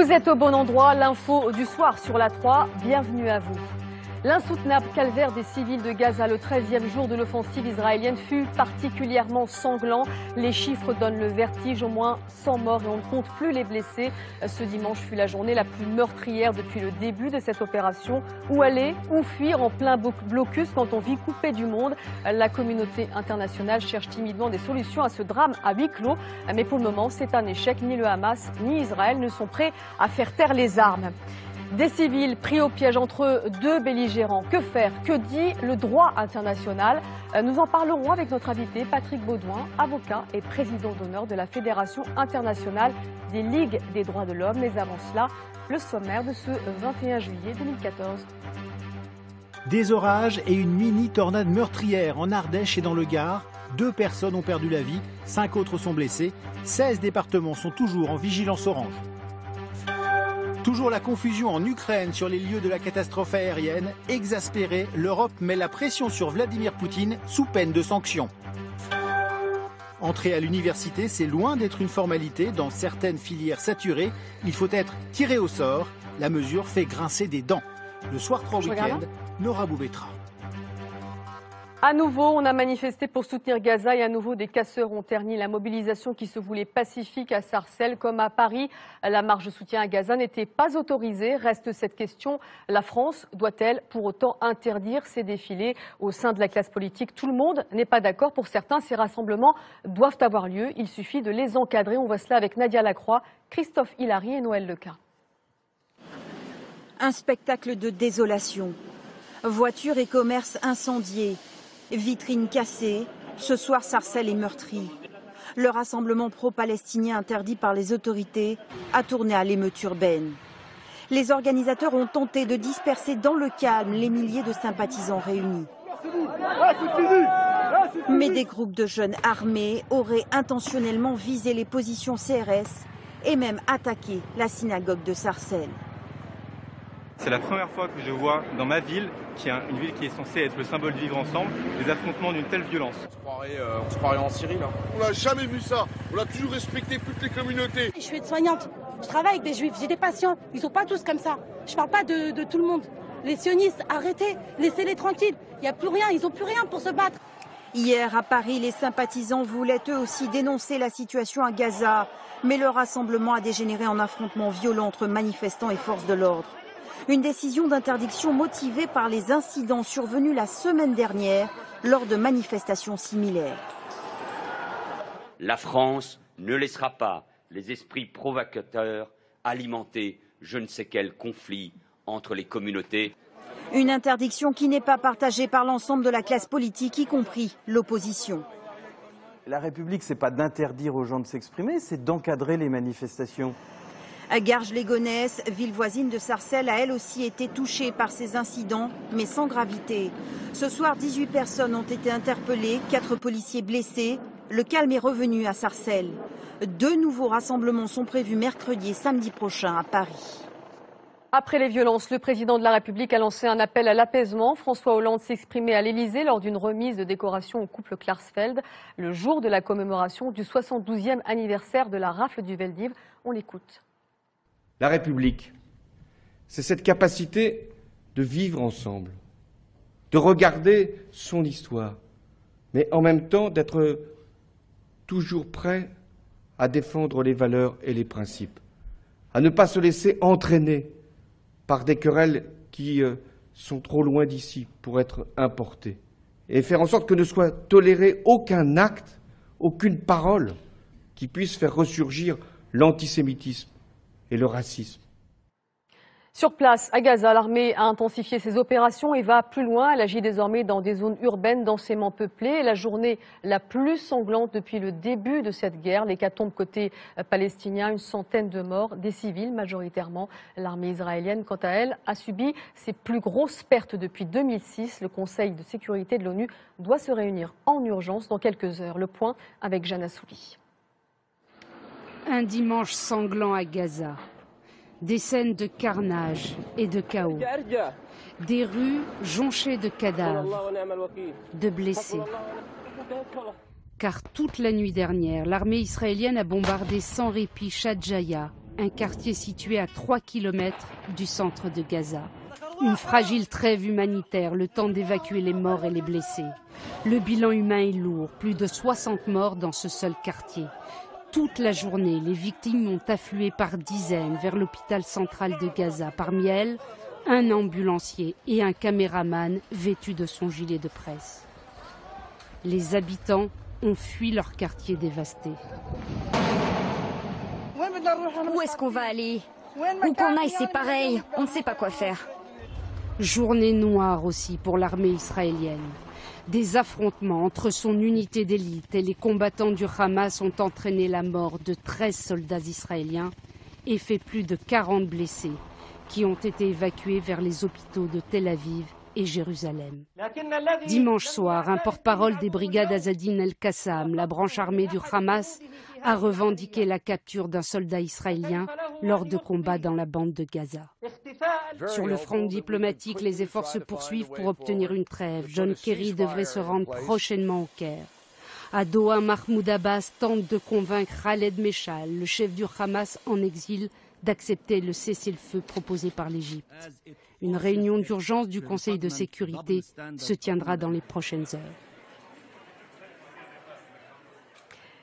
Vous êtes au bon endroit, l'info du soir sur la 3, bienvenue à vous. L'insoutenable calvaire des civils de Gaza, le 13e jour de l'offensive israélienne, fut particulièrement sanglant. Les chiffres donnent le vertige, au moins 100 morts et on ne compte plus les blessés. Ce dimanche fut la journée la plus meurtrière depuis le début de cette opération. Où aller, où fuir en plein blocus quand on vit coupé du monde? La communauté internationale cherche timidement des solutions à ce drame à huis clos. Mais pour le moment, c'est un échec. Ni le Hamas ni Israël ne sont prêts à faire taire les armes. Des civils pris au piège entre deux belligérants. Que faire? Que dit le droit international? Nous en parlerons avec notre invité Patrick Baudouin, avocat et président d'honneur de la Fédération internationale des Ligues des droits de l'homme. Mais avant cela, le sommaire de ce 21 juillet 2014. Des orages et une mini-tornade meurtrière en Ardèche et dans le Gard. 2 personnes ont perdu la vie, 5 autres sont blessées. 16 départements sont toujours en vigilance orange. Toujours la confusion en Ukraine sur les lieux de la catastrophe aérienne. Exaspérée, l'Europe met la pression sur Vladimir Poutine sous peine de sanctions. Entrer à l'université, c'est loin d'être une formalité. Dans certaines filières saturées, il faut être tiré au sort. La mesure fait grincer des dents. Le soir 3 week-end, Nora Boubetra. À nouveau, on a manifesté pour soutenir Gaza et à nouveau des casseurs ont terni la mobilisation qui se voulait pacifique à Sarcelles comme à Paris. La marche de soutien à Gaza n'était pas autorisée. Reste cette question, la France doit-elle pour autant interdire ces défilés au sein de la classe politique? Tout le monde n'est pas d'accord. Pour certains, ces rassemblements doivent avoir lieu. Il suffit de les encadrer. On voit cela avec Nadia Lacroix, Christophe Hilary et Noël Lequin. Un spectacle de désolation. Voitures et commerces incendiés. Vitrines cassées, ce soir Sarcelles est meurtrie. Le rassemblement pro-palestinien interdit par les autorités a tourné à l'émeute urbaine. Les organisateurs ont tenté de disperser dans le calme les milliers de sympathisants réunis. Mais des groupes de jeunes armés auraient intentionnellement visé les positions CRS et même attaqué la synagogue de Sarcelles. C'est la première fois que je vois dans ma ville, qui est une ville qui est censée être le symbole du vivre ensemble, des affrontements d'une telle violence. On se croirait en Syrie là. On n'a jamais vu ça. On a toujours respecté toutes les communautés. Je suis aide-soignante. Je travaille avec des juifs. J'ai des patients. Ils sont pas tous comme ça. Je parle pas de tout le monde. Les sionistes, arrêtez. Laissez-les tranquilles. Il n'y a plus rien. Ils n'ont plus rien pour se battre. Hier, à Paris, les sympathisants voulaient eux aussi dénoncer la situation à Gaza. Mais le rassemblement a dégénéré en affrontement violent entre manifestants et forces de l'ordre. Une décision d'interdiction motivée par les incidents survenus la semaine dernière lors de manifestations similaires. La France ne laissera pas les esprits provocateurs alimenter je ne sais quel conflit entre les communautés. Une interdiction qui n'est pas partagée par l'ensemble de la classe politique, y compris l'opposition. La République, ce n'est pas d'interdire aux gens de s'exprimer, c'est d'encadrer les manifestations. Garges-les-Gonesse, ville voisine de Sarcelles, a elle aussi été touchée par ces incidents, mais sans gravité. Ce soir, 18 personnes ont été interpellées, 4 policiers blessés. Le calme est revenu à Sarcelles. 2 nouveaux rassemblements sont prévus mercredi et samedi prochain à Paris. Après les violences, le président de la République a lancé un appel à l'apaisement. François Hollande s'exprimait à l'Élysée lors d'une remise de décoration au couple Klarsfeld, le jour de la commémoration du 72e anniversaire de la rafle du Veldiv. On l'écoute. La République, c'est cette capacité de vivre ensemble, de regarder son histoire, mais en même temps d'être toujours prêt à défendre les valeurs et les principes, à ne pas se laisser entraîner par des querelles qui sont trop loin d'ici pour être importées, et faire en sorte que ne soit toléré aucun acte, aucune parole qui puisse faire ressurgir l'antisémitisme et le racisme. Sur place, à Gaza, l'armée a intensifié ses opérations et va plus loin. Elle agit désormais dans des zones urbaines densément peuplées. La journée la plus sanglante depuis le début de cette guerre. L'hécatombe côté palestinien, une centaine de morts, des civils majoritairement. L'armée israélienne, quant à elle, a subi ses plus grosses pertes depuis 2006. Le Conseil de sécurité de l'ONU doit se réunir en urgence dans quelques heures. Le point avec Jeanne Assouli. Un dimanche sanglant à Gaza. Des scènes de carnage et de chaos. Des rues jonchées de cadavres, de blessés. Car toute la nuit dernière, l'armée israélienne a bombardé sans répit Shadjaya, un quartier situé à 3 km du centre de Gaza. Une fragile trêve humanitaire, le temps d'évacuer les morts et les blessés. Le bilan humain est lourd, plus de 60 morts dans ce seul quartier. Toute la journée, les victimes ont afflué par dizaines vers l'hôpital central de Gaza. Parmi elles, un ambulancier et un caméraman vêtu de son gilet de presse. Les habitants ont fui leur quartier dévasté. Où est-ce qu'on va aller? Où qu'on aille, c'est pareil. On ne sait pas quoi faire. Journée noire aussi pour l'armée israélienne. Des affrontements entre son unité d'élite et les combattants du Hamas ont entraîné la mort de 13 soldats israéliens et fait plus de 40 blessés qui ont été évacués vers les hôpitaux de Tel Aviv et Jérusalem. Dimanche soir, un porte-parole des brigades Azadine el-Qassam, la branche armée du Hamas, a revendiqué la capture d'un soldat israélien lors de combats dans la bande de Gaza. Sur le front diplomatique, les efforts se poursuivent pour obtenir une trêve. John Kerry devrait se rendre prochainement au Caire. À Doha, Mahmoud Abbas tente de convaincre Khaled Meshal, le chef du Hamas en exil, d'accepter le cessez-le-feu proposé par l'Égypte. Une réunion d'urgence du Conseil de sécurité se tiendra dans les prochaines heures.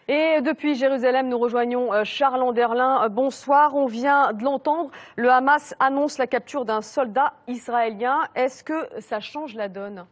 Et depuis Jérusalem, nous rejoignons Charles Anderlin. Bonsoir, on vient de l'entendre. Le Hamas annonce la capture d'un soldat israélien. Est-ce que ça change la donne?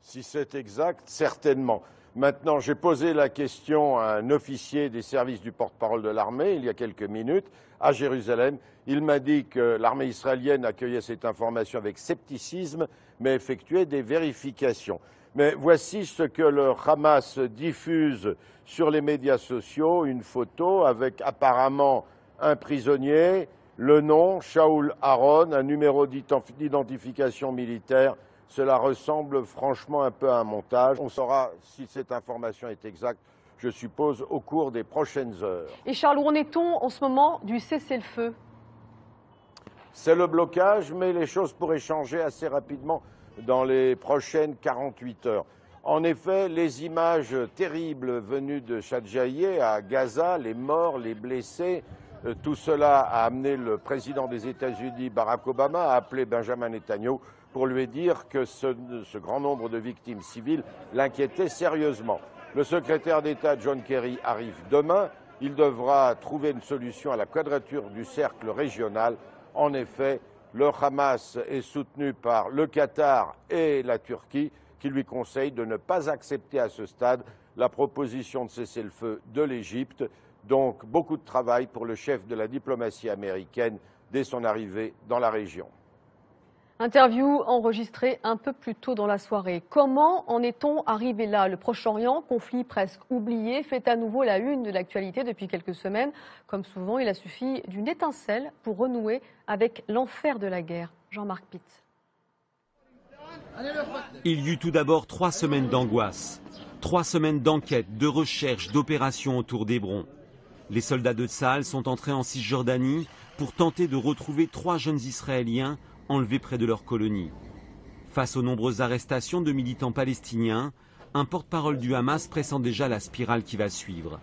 Si c'est exact, certainement. Maintenant, j'ai posé la question à un officier des services du porte-parole de l'armée il y a quelques minutes à Jérusalem. Il m'a dit que l'armée israélienne accueillait cette information avec scepticisme, mais effectuait des vérifications. Mais voici ce que le Hamas diffuse sur les médias sociaux, une photo avec apparemment un prisonnier, le nom, Shaul Aaron, un numéro d'identification militaire. Cela ressemble franchement un peu à un montage. On saura si cette information est exacte, je suppose, au cours des prochaines heures. Et Charles, où en est-on en ce moment du cessez-le-feu? C'est le blocage, mais les choses pourraient changer assez rapidement dans les prochaines 48 heures. En effet, les images terribles venues de Shadjaïeh à Gaza, les morts, les blessés, tout cela a amené le président des États-Unis, Barack Obama, à appeler Benjamin Netanyahu pour lui dire que ce grand nombre de victimes civiles l'inquiétait sérieusement. Le secrétaire d'État John Kerry arrive demain. Il devra trouver une solution à la quadrature du cercle régional. En effet, le Hamas est soutenu par le Qatar et la Turquie qui lui conseillent de ne pas accepter à ce stade la proposition de cessez-le-feu de l'Égypte. Donc beaucoup de travail pour le chef de la diplomatie américaine dès son arrivée dans la région. Interview enregistrée un peu plus tôt dans la soirée. Comment en est-on arrivé là? Le Proche-Orient, conflit presque oublié, fait à nouveau la une de l'actualité depuis quelques semaines. Comme souvent, il a suffi d'une étincelle pour renouer avec l'enfer de la guerre. Jean-Marc Pitt. Il y eut tout d'abord 3 semaines d'angoisse, 3 semaines d'enquête, de recherche, d'opérations autour d'Hébron. Les soldats de Tsahal sont entrés en Cisjordanie pour tenter de retrouver 3 jeunes Israéliens enlevés près de leur colonie. Face aux nombreuses arrestations de militants palestiniens, un porte-parole du Hamas pressent déjà la spirale qui va suivre.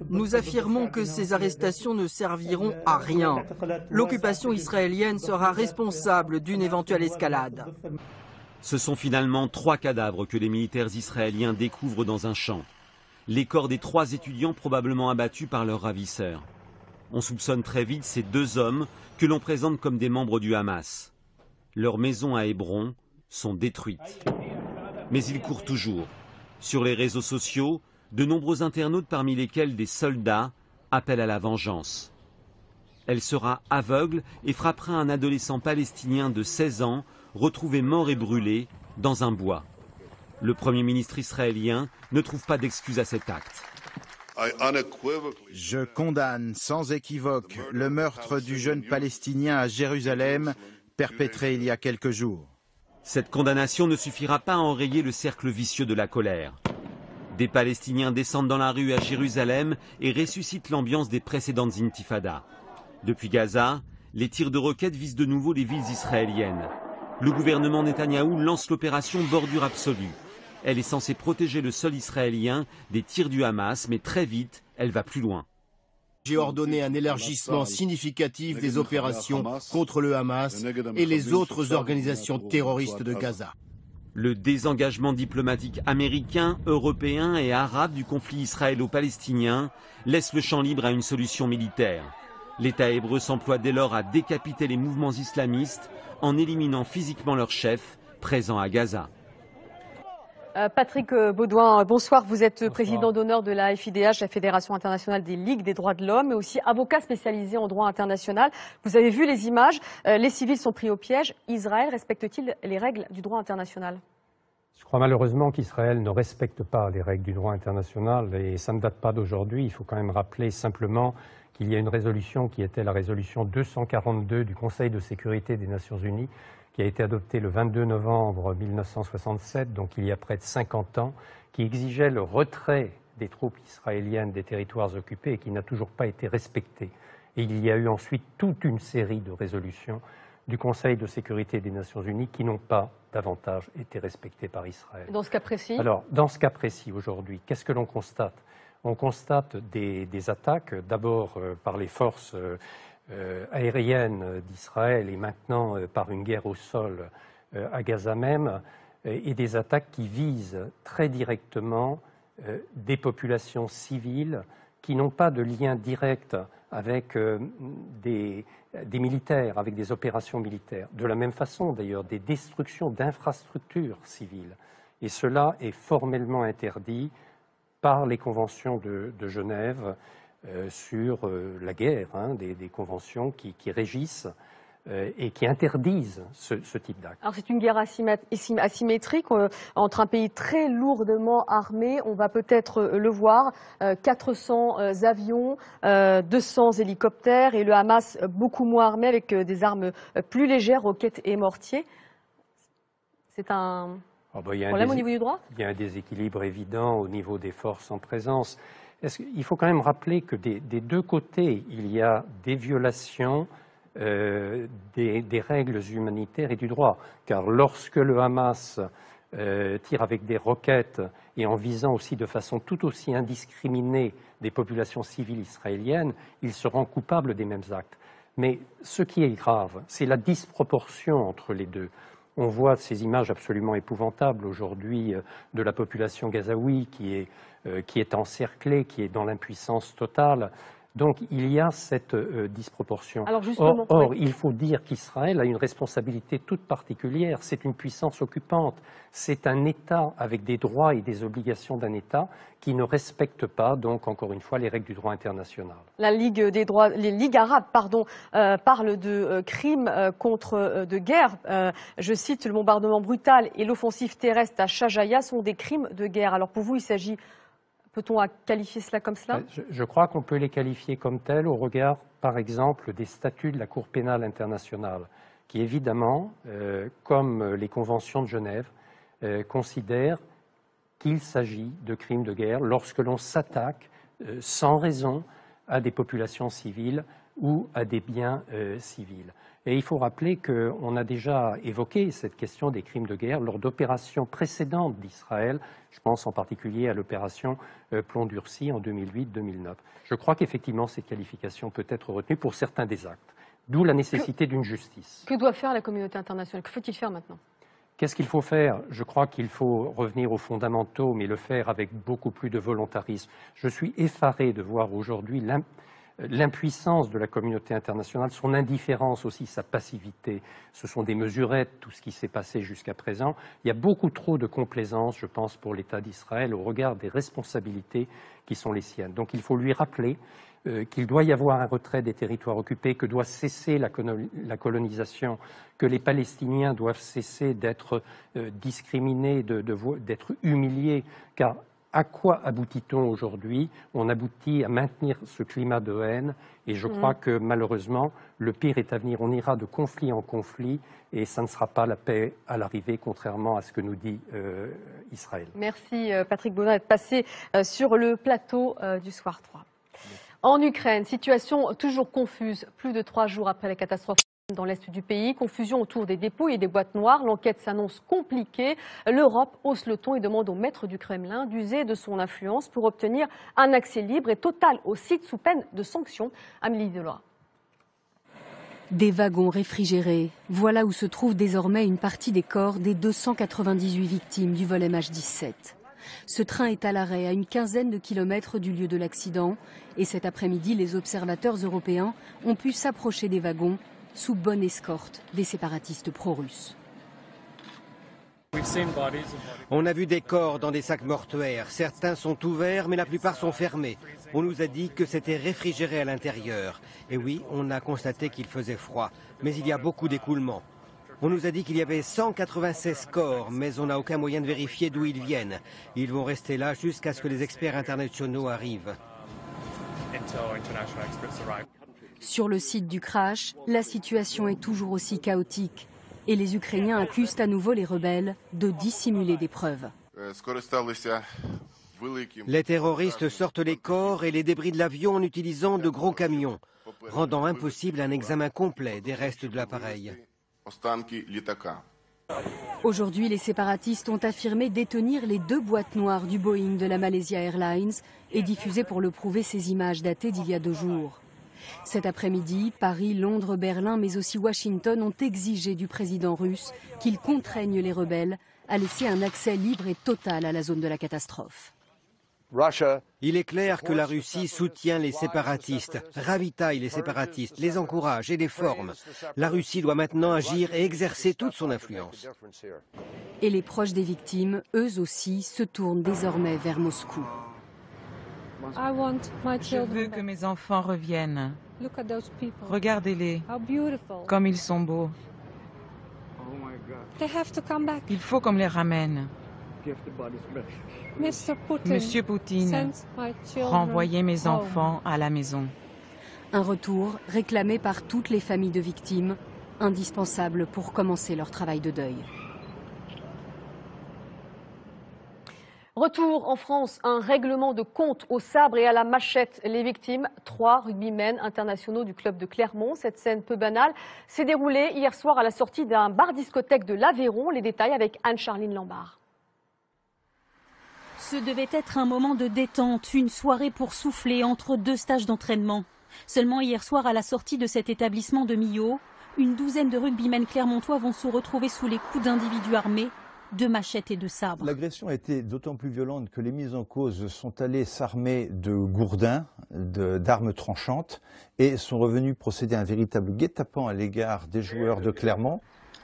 Nous affirmons que ces arrestations ne serviront à rien. L'occupation israélienne sera responsable d'une éventuelle escalade. Ce sont finalement 3 cadavres que les militaires israéliens découvrent dans un champ. Les corps des 3 étudiants probablement abattus par leurs ravisseurs. On soupçonne très vite ces 2 hommes que l'on présente comme des membres du Hamas. Leurs maisons à Hébron sont détruites. Mais ils courent toujours. Sur les réseaux sociaux, de nombreux internautes, parmi lesquels des soldats, appellent à la vengeance. Elle sera aveugle et frappera un adolescent palestinien de 16 ans, retrouvé mort et brûlé dans un bois. Le Premier ministre israélien ne trouve pas d'excuse à cet acte. Je condamne sans équivoque le meurtre du jeune Palestinien à Jérusalem, perpétré il y a quelques jours. Cette condamnation ne suffira pas à enrayer le cercle vicieux de la colère. Des Palestiniens descendent dans la rue à Jérusalem et ressuscitent l'ambiance des précédentes intifadas. Depuis Gaza, les tirs de roquettes visent de nouveau les villes israéliennes. Le gouvernement Netanyahou lance l'opération Bordure absolue. Elle est censée protéger le sol israélien des tirs du Hamas, mais très vite, elle va plus loin. J'ai ordonné un élargissement significatif des opérations contre le Hamas et les autres organisations terroristes de Gaza. Le désengagement diplomatique américain, européen et arabe du conflit israélo-palestinien laisse le champ libre à une solution militaire. L'État hébreu s'emploie dès lors à décapiter les mouvements islamistes en éliminant physiquement leurs chefs présents à Gaza. Patrick Baudouin, bonsoir. Vous êtes président d'honneur de la FIDH, la Fédération internationale des ligues des droits de l'homme, mais aussi avocat spécialisé en droit international. Vous avez vu les images, les civils sont pris au piège. Israël respecte-t-il les règles du droit international ? Je crois malheureusement qu'Israël ne respecte pas les règles du droit international et ça ne date pas d'aujourd'hui. Il faut quand même rappeler simplement qu'il y a une résolution qui était la résolution 242 du Conseil de sécurité des Nations Unies qui a été adoptée le 22 novembre 1967, donc il y a près de 50 ans, qui exigeait le retrait des troupes israéliennes des territoires occupés et qui n'a toujours pas été respecté. Et il y a eu ensuite toute une série de résolutions du Conseil de sécurité des Nations Unies qui n'ont pas davantage été respectées par Israël. Dans ce cas précis ? Alors, dans ce cas précis aujourd'hui, qu'est-ce que l'on constate ? On constate des attaques, d'abord par les forces aériennes d'Israël et maintenant par une guerre au sol à Gaza même, et des attaques qui visent très directement des populations civiles qui n'ont pas de lien direct avec des militaires, avec des opérations militaires. De la même façon, d'ailleurs, des destructions d'infrastructures civiles. Et cela est formellement interdit par les conventions de Genève sur la guerre, des conventions qui régissent et qui interdisent ce type d'actes. Alors c'est une guerre asymétrique entre un pays très lourdement armé, on va peut-être le voir, 400 avions, 200 hélicoptères et le Hamas beaucoup moins armé avec des armes plus légères, roquettes et mortiers. C'est un problème au niveau du droit ? Il y a un déséquilibre évident au niveau des forces en présence. Il faut quand même rappeler que des deux côtés, il y a des violations des règles humanitaires et du droit. Car lorsque le Hamas tire avec des roquettes et en visant aussi de façon tout aussi indiscriminée des populations civiles israéliennes, il se rend coupable des mêmes actes. Mais ce qui est grave, c'est la disproportion entre les deux. On voit ces images absolument épouvantables aujourd'hui de la population gazaoui qui est encerclée, qui est dans l'impuissance totale. Donc il y a cette disproportion. Alors justement, or, il faut dire qu'Israël a une responsabilité toute particulière. C'est une puissance occupante. C'est un État avec des droits et des obligations d'un État qui ne respecte pas, donc encore une fois, les règles du droit international. Les ligues arabes, parlent de crimes de guerre. Je cite, le bombardement brutal et l'offensive terrestre à Shajaya sont des crimes de guerre. Alors pour vous, il s'agit... Peut-on qualifier cela comme cela ? Je crois qu'on peut les qualifier comme tels au regard, par exemple, des statuts de la Cour pénale internationale, qui évidemment, comme les conventions de Genève, considèrent qu'il s'agit de crimes de guerre lorsque l'on s'attaque sans raison à des populations civiles ou à des biens civils. Et il faut rappeler qu'on a déjà évoqué cette question des crimes de guerre lors d'opérations précédentes d'Israël. Je pense en particulier à l'opération Plomb Durci en 2008-2009. Je crois qu'effectivement cette qualification peut être retenue pour certains des actes, d'où la nécessité d'une justice. Que doit faire la communauté internationale ? Que faut-il faire maintenant ? Qu'est-ce qu'il faut faire ? Je crois qu'il faut revenir aux fondamentaux, mais le faire avec beaucoup plus de volontarisme. Je suis effaré de voir aujourd'hui l'impuissance de la communauté internationale, son indifférence aussi, sa passivité. Ce sont des mesurettes, tout ce qui s'est passé jusqu'à présent. Il y a beaucoup trop de complaisance, je pense, pour l'État d'Israël au regard des responsabilités qui sont les siennes. Donc il faut lui rappeler qu'il doit y avoir un retrait des territoires occupés, que doit cesser la colonisation, que les Palestiniens doivent cesser d'être discriminés, d'être humiliés, car à quoi aboutit-on aujourd'hui ? On aboutit à maintenir ce climat de haine et je crois que malheureusement, le pire est à venir. On ira de conflit en conflit et ça ne sera pas la paix à l'arrivée, contrairement à ce que nous dit Israël. Merci Patrick Baudouin d'être passé sur le plateau du Soir 3. En Ukraine, situation toujours confuse, plus de 3 jours après la catastrophe. Dans l'est du pays, confusion autour des dépôts et des boîtes noires. L'enquête s'annonce compliquée. L'Europe hausse le ton et demande au maître du Kremlin d'user de son influence pour obtenir un accès libre et total au site sous peine de sanctions. Amélie Delora. Des wagons réfrigérés. Voilà où se trouve désormais une partie des corps des 298 victimes du vol MH17. Ce train est à l'arrêt à une quinzaine de kilomètres du lieu de l'accident. Et cet après-midi, les observateurs européens ont pu s'approcher des wagons sous bonne escorte des séparatistes pro-russes. On a vu des corps dans des sacs mortuaires. Certains sont ouverts, mais la plupart sont fermés. On nous a dit que c'était réfrigéré à l'intérieur. Et oui, on a constaté qu'il faisait froid, mais il y a beaucoup d'écoulements. On nous a dit qu'il y avait 196 corps, mais on n'a aucun moyen de vérifier d'où ils viennent. Ils vont rester là jusqu'à ce que les experts internationaux arrivent. Sur le site du crash, la situation est toujours aussi chaotique. Et les Ukrainiens accusent à nouveau les rebelles de dissimuler des preuves. Les terroristes sortent les corps et les débris de l'avion en utilisant de gros camions, rendant impossible un examen complet des restes de l'appareil. Aujourd'hui, les séparatistes ont affirmé détenir les 2 boîtes noires du Boeing de la Malaysia Airlines et diffusé pour le prouver ces images datées d'il y a 2 jours. Cet après-midi, Paris, Londres, Berlin, mais aussi Washington ont exigé du président russe qu'il contraigne les rebelles à laisser un accès libre et total à la zone de la catastrophe. Il est clair que la Russie soutient les séparatistes, ravitaille les séparatistes, les encourage et les forme. La Russie doit maintenant agir et exercer toute son influence. Et les proches des victimes, eux aussi, se tournent désormais vers Moscou. Je veux que mes enfants reviennent. Regardez-les, comme ils sont beaux. Il faut qu'on me les ramène. Monsieur Poutine, renvoyez mes enfants à la maison. Un retour réclamé par toutes les familles de victimes, indispensable pour commencer leur travail de deuil. Retour en France, un règlement de compte au sabre et à la machette. Les victimes, 3 rugbymen internationaux du club de Clermont. Cette scène peu banale s'est déroulée hier soir à la sortie d'un bar-discothèque de l'Aveyron. Les détails avec Anne-Charline Lambard. Ce devait être un moment de détente, une soirée pour souffler entre 2 stages d'entraînement. Seulement hier soir, à la sortie de cet établissement de Millau, une douzaine de rugbymen clermontois vont se retrouver sous les coups d'individus armés, de machettes et de sabres. L'agression a été d'autant plus violente que les mises en cause sont allées s'armer de gourdins, d'armes tranchantes et sont revenus procéder à un véritable guet-apens à l'égard des joueurs de Clermont.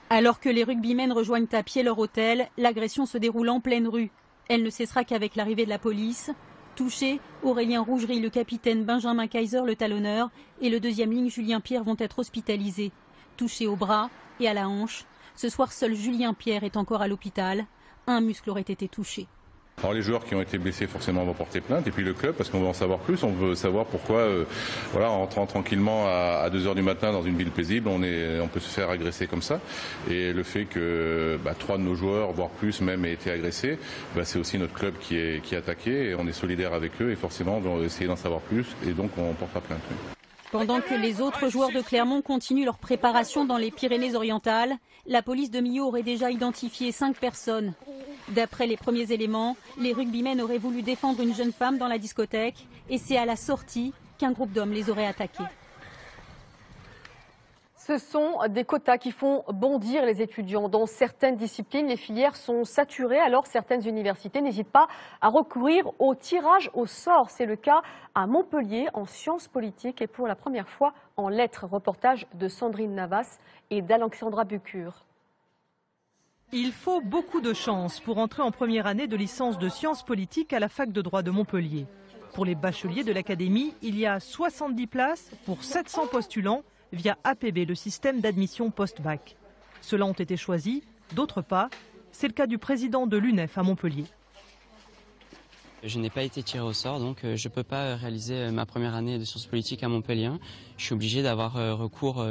Alors que les rugbymen rejoignent à pied leur hôtel, l'agression se déroule en pleine rue. Elle ne cessera qu'avec l'arrivée de la police. Touchés, Aurélien Rougerie, le capitaine Benjamin Kaiser, le talonneur, et le 2e ligne Julien Pierre vont être hospitalisés. Touchés au bras et à la hanche. Ce soir, seul Julien Pierre est encore à l'hôpital. Un muscle aurait été touché. Alors les joueurs qui ont été blessés forcément vont porter plainte et puis le club parce qu'on veut en savoir plus, on veut savoir pourquoi voilà, en rentrant tranquillement à 2 h du matin dans une ville paisible on peut se faire agresser comme ça et le fait que 3 de nos joueurs voire plus même aient été agressés, c'est aussi notre club qui est attaqué et on est solidaire avec eux et forcément on va essayer d'en savoir plus et donc on portera plainte. Pendant que les autres joueurs de Clermont continuent leur préparation dans les Pyrénées-Orientales, la police de Millau aurait déjà identifié 5 personnes. D'après les premiers éléments, les rugbymen auraient voulu défendre une jeune femme dans la discothèque et c'est à la sortie qu'un groupe d'hommes les aurait attaqués. Ce sont des quotas qui font bondir les étudiants. Dans certaines disciplines, les filières sont saturées, alors certaines universités n'hésitent pas à recourir au tirage au sort. C'est le cas à Montpellier en sciences politiques et pour la première fois en lettres. Reportage de Sandrine Navas et d'Alexandra Bucure. Il faut beaucoup de chance pour entrer en première année de licence de sciences politiques à la fac de droit de Montpellier. Pour les bacheliers de l'académie, il y a 70 places pour 700 postulants via APB, le système d'admission post-bac. Ceux-là ont été choisis, d'autres pas. C'est le cas du président de l'UNEF à Montpellier. Je n'ai pas été tiré au sort, donc je ne peux pas réaliser ma première année de sciences politiques à Montpellier. Je suis obligé d'avoir recours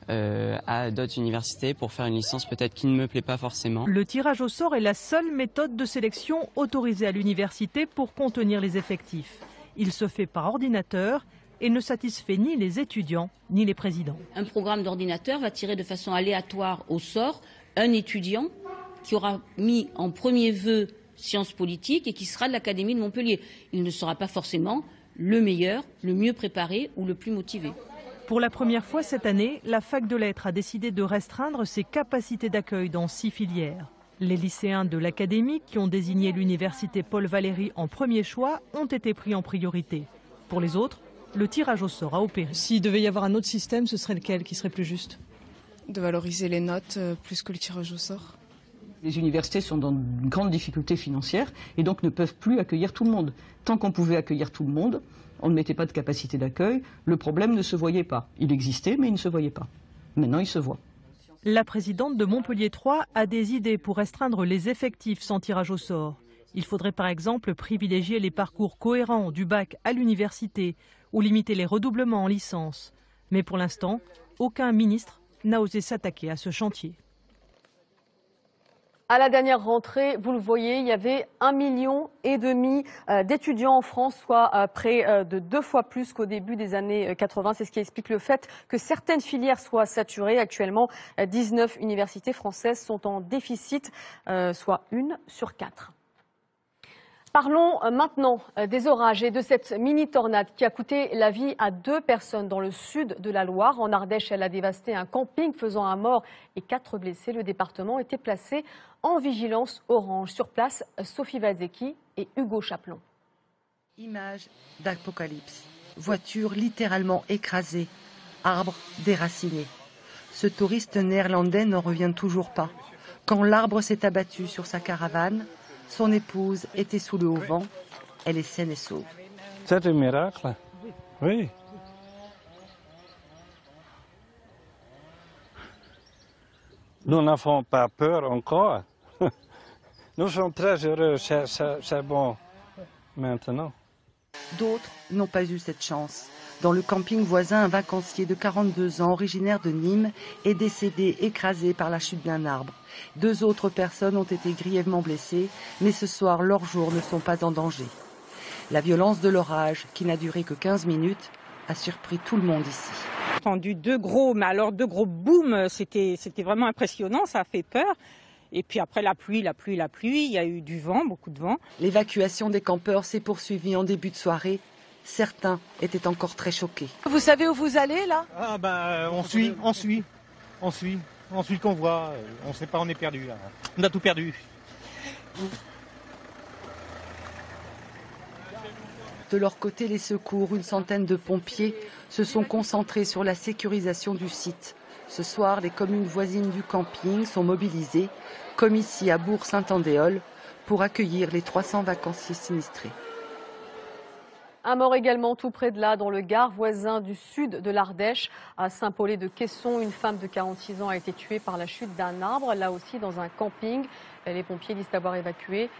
à d'autres universités pour faire une licence peut-être qui ne me plaît pas forcément. Le tirage au sort est la seule méthode de sélection autorisée à l'université pour contenir les effectifs. Il se fait par ordinateur. et ne satisfait ni les étudiants ni les présidents. Un programme d'ordinateur va tirer de façon aléatoire au sort un étudiant qui aura mis en premier vœu sciences politiques et qui sera de l'Académie de Montpellier. Il ne sera pas forcément le meilleur, le mieux préparé ou le plus motivé. Pour la première fois cette année, la fac de lettres a décidé de restreindre ses capacités d'accueil dans 6 filières. Les lycéens de l'Académie qui ont désigné l'université Paul Valéry en premier choix ont été pris en priorité. Pour les autres, le tirage au sort a opéré. S'il devait y avoir un autre système, ce serait lequel qui serait plus juste? De valoriser les notes plus que le tirage au sort. Les universités sont dans une grande difficulté financière et donc ne peuvent plus accueillir tout le monde. Tant qu'on pouvait accueillir tout le monde, on ne mettait pas de capacité d'accueil, le problème ne se voyait pas. Il existait, mais il ne se voyait pas. Maintenant, il se voit. La présidente de Montpellier 3 a des idées pour restreindre les effectifs sans tirage au sort. Il faudrait par exemple privilégier les parcours cohérents du bac à l'université ou limiter les redoublements en licence. Mais pour l'instant, aucun ministre n'a osé s'attaquer à ce chantier. À la dernière rentrée, vous le voyez, il y avait 1,5 million d'étudiants en France, soit près de 2 fois plus qu'au début des années 80. C'est ce qui explique le fait que certaines filières soient saturées. Actuellement, 19 universités françaises sont en déficit, soit 1 sur 4. Parlons maintenant des orages et de cette mini-tornade qui a coûté la vie à 2 personnes dans le sud de la Loire. En Ardèche, elle a dévasté un camping faisant un mort et 4 blessés. Le département était placé en vigilance orange. Sur place, Sophie Vazeki et Hugo Chaplon. Image d'apocalypse. Voiture littéralement écrasée. Arbre déraciné. Ce touriste néerlandais n'en revient toujours pas. Quand l'arbre s'est abattu sur sa caravane, son épouse était sous le haut vent. Elle est saine et sauve. C'est un miracle. Oui. Nous n'avons pas peur encore. Nous sommes très heureux. C'est bon maintenant. D'autres n'ont pas eu cette chance. Dans le camping voisin, un vacancier de 42 ans, originaire de Nîmes, est décédé écrasé par la chute d'un arbre. 2 autres personnes ont été grièvement blessées, mais ce soir, leurs jours ne sont pas en danger. La violence de l'orage, qui n'a duré que 15 minutes, a surpris tout le monde ici. J'ai entendu 2 gros booms, c'était vraiment impressionnant, ça a fait peur. Et puis après la pluie, il y a eu du vent, beaucoup de vent. L'évacuation des campeurs s'est poursuivie en début de soirée. Certains étaient encore très choqués. Vous savez où vous allez là? On suit le convoi. On ne sait pas, on est perdu là. On a tout perdu. De leur côté, les secours, une centaine de pompiers, se sont concentrés sur la sécurisation du site. Ce soir, les communes voisines du camping sont mobilisées, comme ici à Bourg-Saint-Andéol, pour accueillir les 300 vacanciers sinistrés. Un mort également tout près de là, dans le Gard, voisin du sud de l'Ardèche. À Saint-Paulé-de-Quesson, une femme de 46 ans a été tuée par la chute d'un arbre, là aussi dans un camping. Les pompiers disent avoir évacué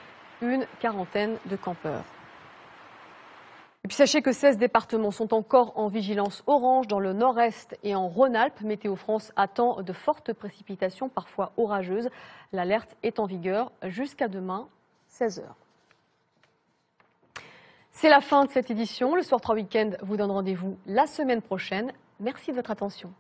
une quarantaine de campeurs. Et puis sachez que 16 départements sont encore en vigilance orange dans le nord-est et en Rhône-Alpes. Météo France attend de fortes précipitations, parfois orageuses. L'alerte est en vigueur jusqu'à demain, 16h. C'est la fin de cette édition. Le Soir 3 Week-end vous donne rendez-vous la semaine prochaine. Merci de votre attention.